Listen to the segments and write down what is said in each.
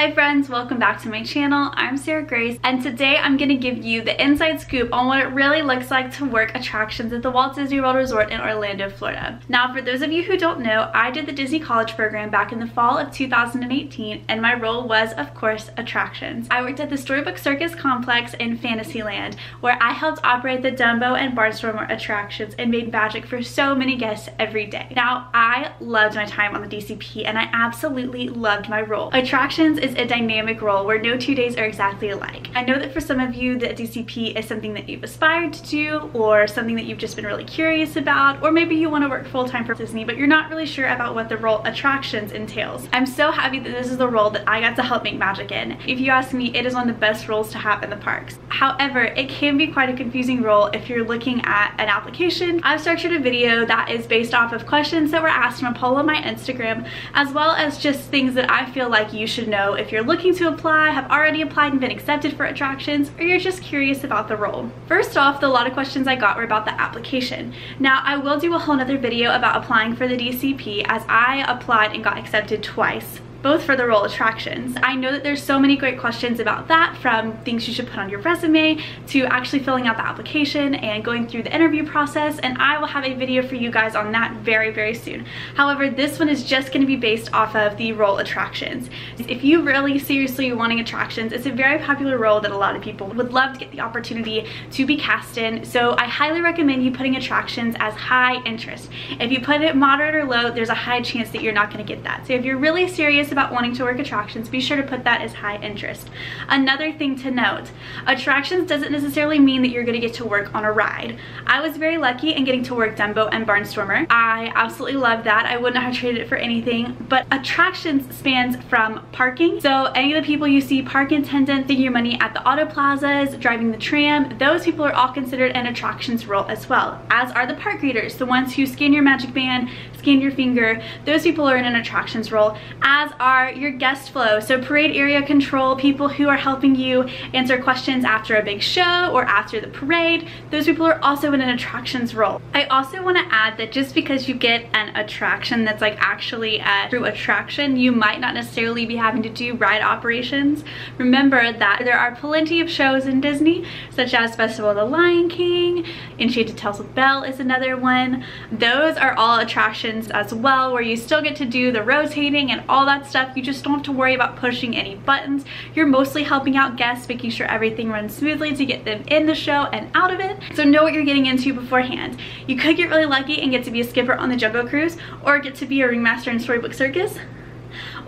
Hi friends, welcome back to my channel. I'm Sarah Grace, and today I'm going to give you the inside scoop on what it really looks like to work attractions at the Walt Disney World Resort in Orlando, Florida. Now, for those of you who don't know, I did the Disney College program back in the fall of 2018, and my role was, of course, attractions. I worked at the Storybook Circus complex in Fantasyland, where I helped operate the Dumbo and Barnstormer attractions and made magic for so many guests every day. Now, I loved my time on the DCP, and I absolutely loved my role. Attractions is a dynamic role where no 2 days are exactly alike. I know that for some of you, the DCP is something that you've aspired to do, or something that you've just been really curious about, or maybe you want to work full-time for Disney, but you're not really sure about what the role attractions entails. I'm so happy that this is the role that I got to help make magic in. If you ask me, it is one of the best roles to have in the parks. However, it can be quite a confusing role if you're looking at an application. I've structured a video that is based off of questions that were asked from a poll on my Instagram, as well as just things that I feel like you should know if you're looking to apply, have already applied and been accepted for attractions, or you're just curious about the role. First off, a lot of questions I got were about the application. Now, I will do a whole nother video about applying for the DCP, as I applied and got accepted twice, both for the role attractions. I know that there's so many great questions about that, from things you should put on your resume to actually filling out the application and going through the interview process, and I will have a video for you guys on that very, very soon. However, this one is just going to be based off of the role attractions. If you really seriously wanting attractions, it's a very popular role that a lot of people would love to get the opportunity to be cast in, so I highly recommend you putting attractions as high interest. If you put it moderate or low, there's a high chance that you're not going to get that. So if you're really serious about wanting to work attractions, be sure to put that as high interest. Another thing to note, attractions doesn't necessarily mean that you're going to get to work on a ride. I was very lucky in getting to work Dumbo and Barnstormer. I absolutely loved that. I wouldn't have traded it for anything, but attractions spans from parking. So any of the people you see, park attendants, taking your money at the auto plazas, driving the tram, those people are all considered an attractions role as well, as are the park greeters, the ones who scan your magic band, scan your finger. Those people are in an attractions role, as are your guest flow, so parade area control, people who are helping you answer questions after a big show or after the parade. Those people are also in an attractions role. I also want to add that just because you get an attraction that's like actually a true attraction, you might not necessarily be having to do ride operations. Remember that there are plenty of shows in Disney, such as Festival of the Lion King, Enchanted Tales with Belle is another one. Those are all attractions as well, where you still get to do the rotating and all that stuff. You just don't have to worry about pushing any buttons. You're mostly helping out guests, making sure everything runs smoothly to get them in the show and out of it. So know what you're getting into beforehand. You could get really lucky and get to be a skipper on the Jungle Cruise, or get to be a ringmaster in Storybook Circus.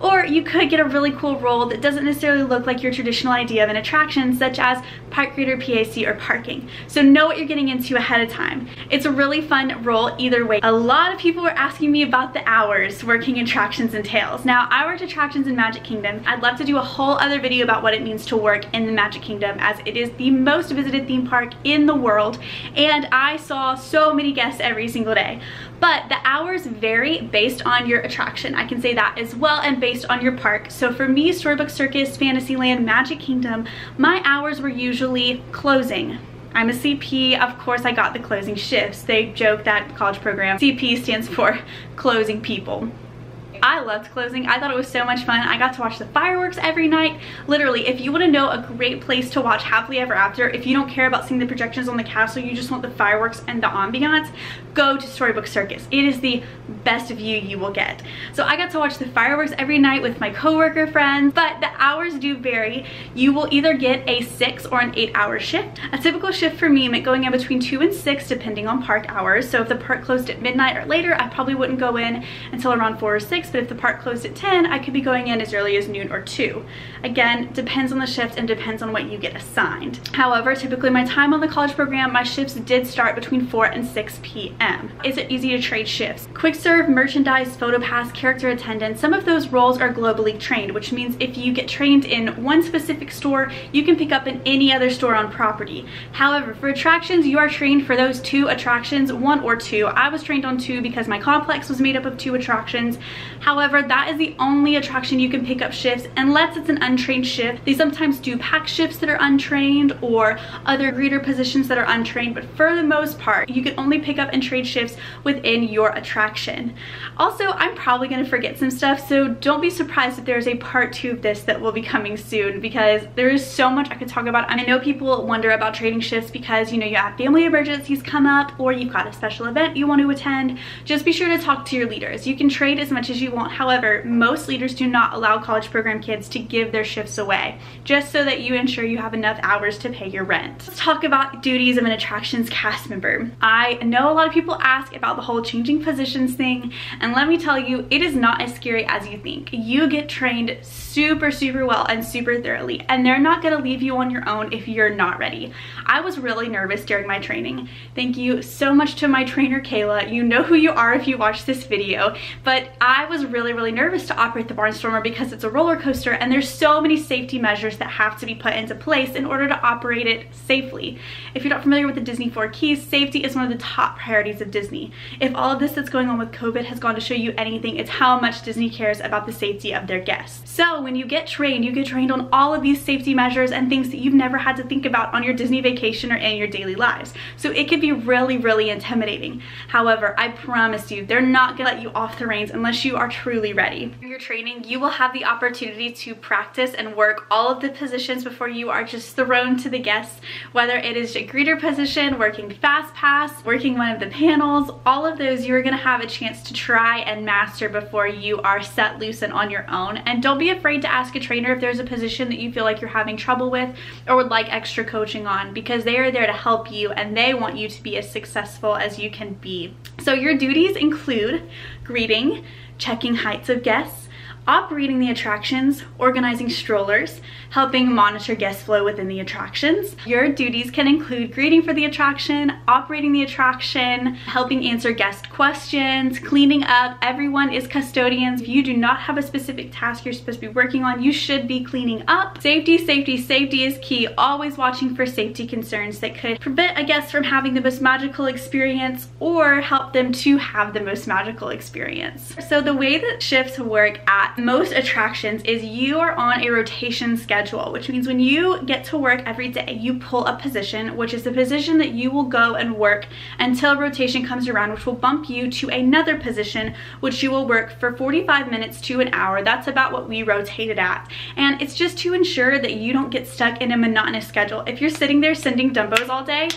Or you could get a really cool role that doesn't necessarily look like your traditional idea of an attraction, such as park greeter, PAC, or parking. So know what you're getting into ahead of time. It's a really fun role either way. A lot of people were asking me about the hours working attractions entails. Now, I worked attractions in Magic Kingdom. I'd love to do a whole other video about what it means to work in the Magic Kingdom, as it is the most visited theme park in the world, and I saw so many guests every single day. But the hours vary based on your attraction. I can say that as well, and based on your park. So for me, Storybook Circus, Fantasyland, Magic Kingdom, my hours were usually closing. I'm a CP, of course I got the closing shifts. They joke that college program, CP stands for closing people. I loved closing. I thought it was so much fun. I got to watch the fireworks every night. Literally, if you want to know a great place to watch Happily Ever After, if you don't care about seeing the projections on the castle, you just want the fireworks and the ambiance, go to Storybook Circus. It is the best view you will get. So I got to watch the fireworks every night with my coworker friends, but the hours do vary. You will either get a 6 or an 8-hour shift. A typical shift for me meant going in between 2 and 6 depending on park hours. So if the park closed at midnight or later, I probably wouldn't go in until around 4 or 6, but if the park closed at 10, I could be going in as early as noon or 2. Again, depends on the shift and depends on what you get assigned. However, typically my time on the college program, my shifts did start between 4 and 6 p.m. Is it easy to trade shifts? Quick serve, merchandise, photo pass, character attendant, some of those roles are globally trained, which means if you get trained in one specific store, you can pick up in any other store on property. However, for attractions, you are trained for those 2 attractions, 1 or 2. I was trained on 2 because my complex was made up of 2 attractions. However, that is the only attraction you can pick up shifts unless it's an untrained shift. They sometimes do pack shifts that are untrained or other greeter positions that are untrained, but for the most part, you can only pick up and trade shifts within your attraction. Also, I'm probably going to forget some stuff, so don't be surprised if there's a part 2 of this that will be coming soon, because there is so much I could talk about. And I know people wonder about trading shifts because, you know, you have family emergencies come up or you've got a special event you want to attend. Just be sure to talk to your leaders. You can trade as much as you want. However, most leaders do not allow college program kids to give their shifts away, just so that you ensure you have enough hours to pay your rent. Let's talk about duties of an attractions cast member. I know a lot of people ask about the whole changing positions thing, and let me tell you, it is not as scary as you think. You get trained super well and super thoroughly, and they're not going to leave you on your own if you're not ready. I was really nervous during my training. Thank you so much to my trainer Kayla. You know who you are if you watch this video, but I was really nervous to operate the Barnstormer because it's a roller coaster and there's so many safety measures that have to be put into place in order to operate it safely. If you're not familiar with the Disney 4 Keys, safety is one of the top priorities of Disney. If all of this that's going on with COVID has gone to show you anything, it's how much Disney cares about the safety of their guests. So when you get trained, you get trained on all of these safety measures and things that you've never had to think about on your Disney vacation or in your daily lives. So it can be really intimidating. However, I promise you, they're not gonna let you off the reins unless you are truly ready. For your training, you will have the opportunity to practice and work all of the positions before you are just thrown to the guests, whether it is a greeter position, working fast pass, working one of the panels, all of those you're gonna have a chance to try and master before you are set loose and on your own. And don't be afraid to ask a trainer if there's a position that you feel like you're having trouble with or would like extra coaching on, because they are there to help you and they want you to be as successful as you can be. So your duties include greeting, checking heights of guests, operating the attractions, organizing strollers, helping monitor guest flow within the attractions. Your duties can include greeting for the attraction, operating the attraction, helping answer guest questions, cleaning up. Everyone is custodians. If you do not have a specific task you're supposed to be working on, you should be cleaning up. Safety is key. Always watching for safety concerns that could prevent a guest from having the most magical experience or help them to have the most magical experience. So the way that shifts work at most attractions is you are on a rotation schedule, which means when you get to work every day, you pull a position, which is the position that you will go and work until rotation comes around, which will bump you to another position, which you will work for 45 minutes to an hour. That's about what we rotated at. And it's just to ensure that you don't get stuck in a monotonous schedule. If you're sitting there sending Dumbos all day,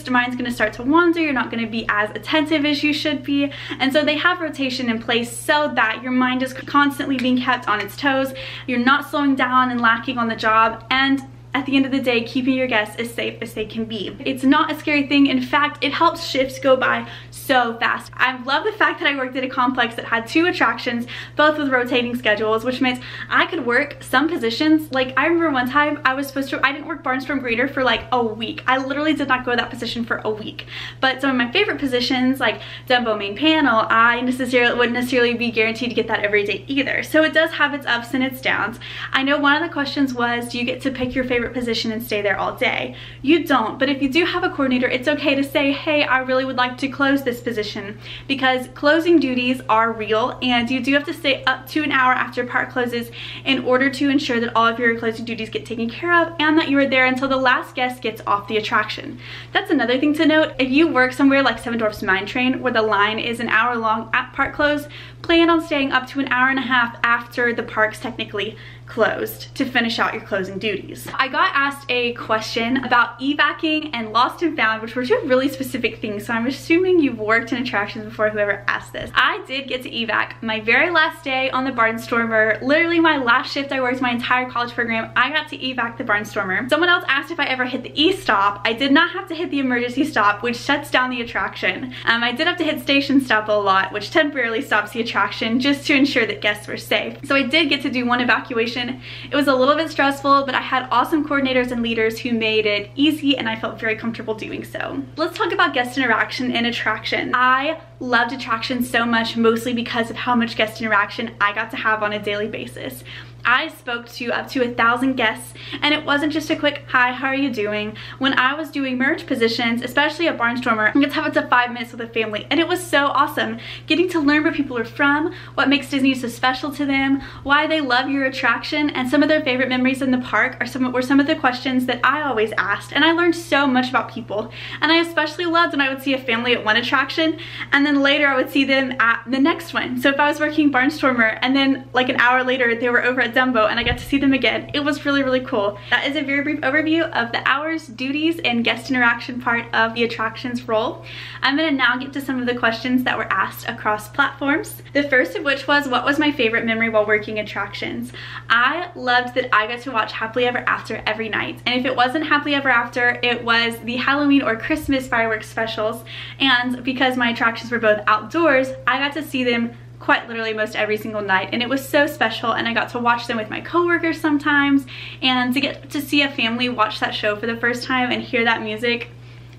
mind's gonna start to wander, you're not gonna be as attentive as you should be. And so they have rotation in place so that your mind is constantly being kept on its toes, you're not slowing down and lacking on the job, and at the end of the day, keeping your guests as safe as they can be. It's not a scary thing. In fact, it helps shifts go by so fast. I love the fact that I worked at a complex that had 2 attractions, both with rotating schedules, which meant I could work some positions. Like, I remember one time I didn't work Barnstorm Greeter for like a week. I literally did not go to that position for a week. But some of my favorite positions, like Dumbo Main Panel, I wouldn't necessarily be guaranteed to get that every day either. So it does have its ups and its downs. I know one of the questions was, do you get to pick your favorite position and stay there all day? You don't, but if you do have a coordinator, it's okay to say, hey, I really would like to close this position, because closing duties are real and you do have to stay up to an hour after park closes in order to ensure that all of your closing duties get taken care of and that you are there until the last guest gets off the attraction. That's another thing to note. If you work somewhere like Seven Dwarfs Mine Train where the line is an hour long at park close, plan on staying up to an hour and a half after the park's technically closed to finish out your closing duties. I got asked a question about evacing and lost and found, which were 2 really specific things, so I'm assuming you've worked in attractions before, whoever asked this. I did get to evac my very last day on the Barnstormer. Literally my last shift I worked my entire college program, I got to evac the Barnstormer. Someone else asked if I ever hit the E-stop. I did not have to hit the emergency stop, which shuts down the attraction. I did have to hit station stop a lot, which temporarily stops the attraction just to ensure that guests were safe. So I did get to do one evacuation. It was a little bit stressful, but I had awesome coordinators and leaders who made it easy, and I felt very comfortable doing so. Let's talk about guest interaction and attraction. I loved attractions so much, mostly because of how much guest interaction I got to have on a daily basis. I spoke to up to 1,000 guests, and it wasn't just a quick, hi, how are you doing? When I was doing merge positions, especially at Barnstormer, I got to have up to 5 minutes with a family, and it was so awesome. Getting to learn where people are from, what makes Disney so special to them, why they love your attraction, and some of their favorite memories in the park were some of the questions that I always asked, and I learned so much about people. And I especially loved when I would see a family at one attraction, and then later I would see them at the next one. So if I was working Barnstormer, and then like an hour later they were over at Dumbo and I got to see them again, it was really, really cool. That is a very brief overview of the hours, duties, and guest interaction part of the attractions role. I'm gonna now get to some of the questions that were asked across platforms. The first of which was, what was my favorite memory while working attractions? I loved that I got to watch Happily Ever After every night. And if it wasn't Happily Ever After, it was the Halloween or Christmas fireworks specials. And because my attractions were both outdoors, I got to see them quite literally most every single night, and it was so special. And I got to watch them with my coworkers sometimes, and to get to see a family watch that show for the first time and hear that music,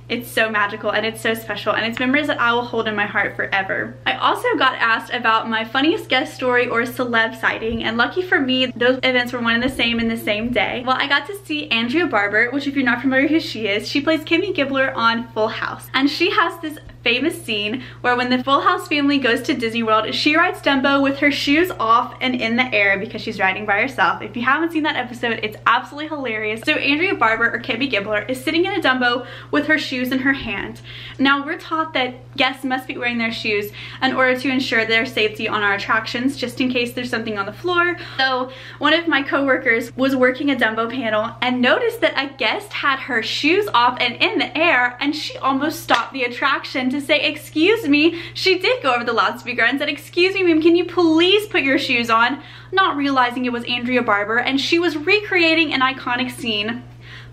it's so magical and it's so special, and it's memories that I will hold in my heart forever. I also got asked about my funniest guest story or celeb sighting, and lucky for me, those events were one and the same day. Well, I got to see Andrea Barber, which if you're not familiar who she is, she plays Kimmy Gibbler on Full House. And she has this famous scene where when the Full House family goes to Disney World, she rides Dumbo with her shoes off and in the air because she's riding by herself. If you haven't seen that episode, it's absolutely hilarious. So Andrea Barber, or Kimmy Gibbler, is sitting in a Dumbo with her shoes in her hand. Now, we're taught that guests must be wearing their shoes in order to ensure their safety on our attractions, just in case there's something on the floor. So one of my coworkers was working a Dumbo panel and noticed that a guest had her shoes off and in the air, and she almost stopped the attraction to say, excuse me. She did go over the loudspeaker and said, excuse me, ma'am, can you please put your shoes on? Not realizing it was Andrea Barber, and she was recreating an iconic scene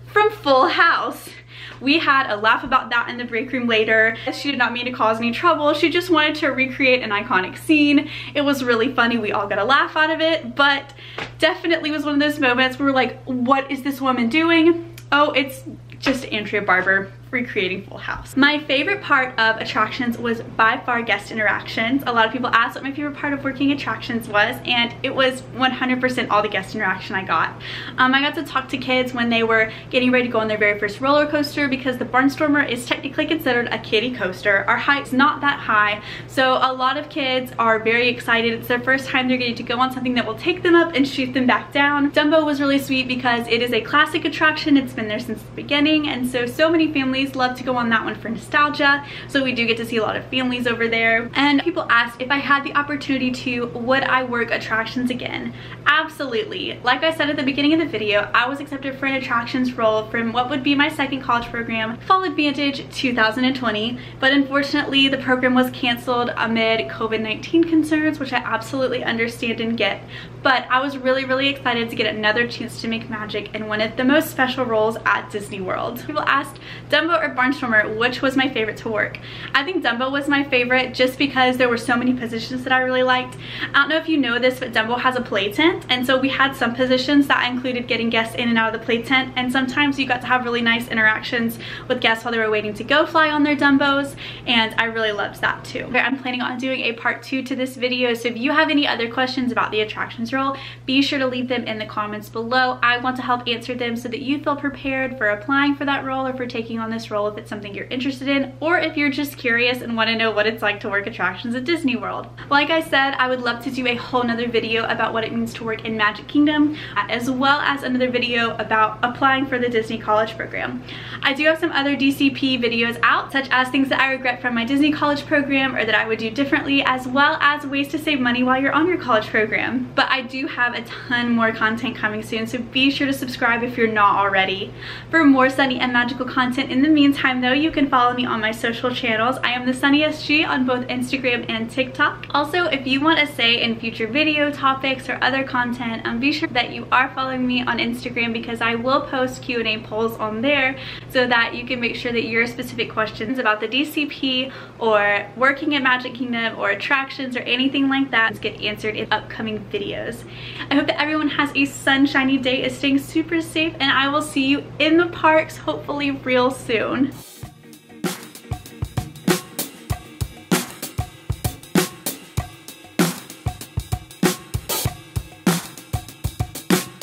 from Full House. We had a laugh about that in the break room later. She did not mean to cause any trouble. She just wanted to recreate an iconic scene. It was really funny. We all got a laugh out of it, but definitely was one of those moments where we're like, what is this woman doing? Oh, it's just Andrea Barber recreating Full House. My favorite part of attractions was by far guest interactions. A lot of people asked what my favorite part of working attractions was, and it was 100% all the guest interaction I got. I got to talk to kids when they were getting ready to go on their very first roller coaster, because the Barnstormer is technically considered a kiddie coaster. Our height's not that high, so a lot of kids are very excited. It's their first time they're getting to go on something that will take them up and shoot them back down. Dumbo was really sweet because it is a classic attraction. It's been there since the beginning, and so many families love to go on that one for nostalgia, so we do get to see a lot of families over there. And people asked if I had the opportunity to, would I work attractions again? Absolutely. Like I said at the beginning of the video, I was accepted for an attractions role from what would be my second college program, Fall Advantage 2020, but unfortunately the program was canceled amid COVID-19 concerns, which I absolutely understand and get. But I was really, really excited to get another chance to make magic in one of the most special roles at Disney World. People asked, Dumbo or Barnstormer, which was my favorite to work? I think Dumbo was my favorite just because there were so many positions that I really liked. I don't know if you know this, but Dumbo has a play tent, and so we had some positions that included getting guests in and out of the play tent, and sometimes you got to have really nice interactions with guests while they were waiting to go fly on their Dumbos, and I really loved that too. I'm planning on doing a part 2 to this video, so if you have any other questions about the attractions role, be sure to leave them in the comments below. I want to help answer them so that you feel prepared for applying for that role or for taking on this role if it's something you're interested in, or if you're just curious and want to know what it's like to work attractions at Disney World. Like I said, I would love to do a whole nother video about what it means to work in Magic Kingdom, as well as another video about applying for the Disney College program. I do have some other DCP videos out, such as things that I regret from my Disney College program or that I would do differently, as well as ways to save money while you're on your college program. But I do have a ton more content coming soon, so be sure to subscribe if you're not already. For more sunny and magical content in the meantime though, you can follow me on my social channels. I am the Sunny SG on both Instagram and TikTok. Also, if you want a say in future video topics or other content, be sure that you are following me on Instagram, because I will post Q&A polls on there so that you can make sure that your specific questions about the DCP or working at Magic Kingdom or attractions or anything like that get answered in upcoming videos. I hope that everyone has a sunshiny day, is staying super safe, and I will see you in the parks hopefully real soon.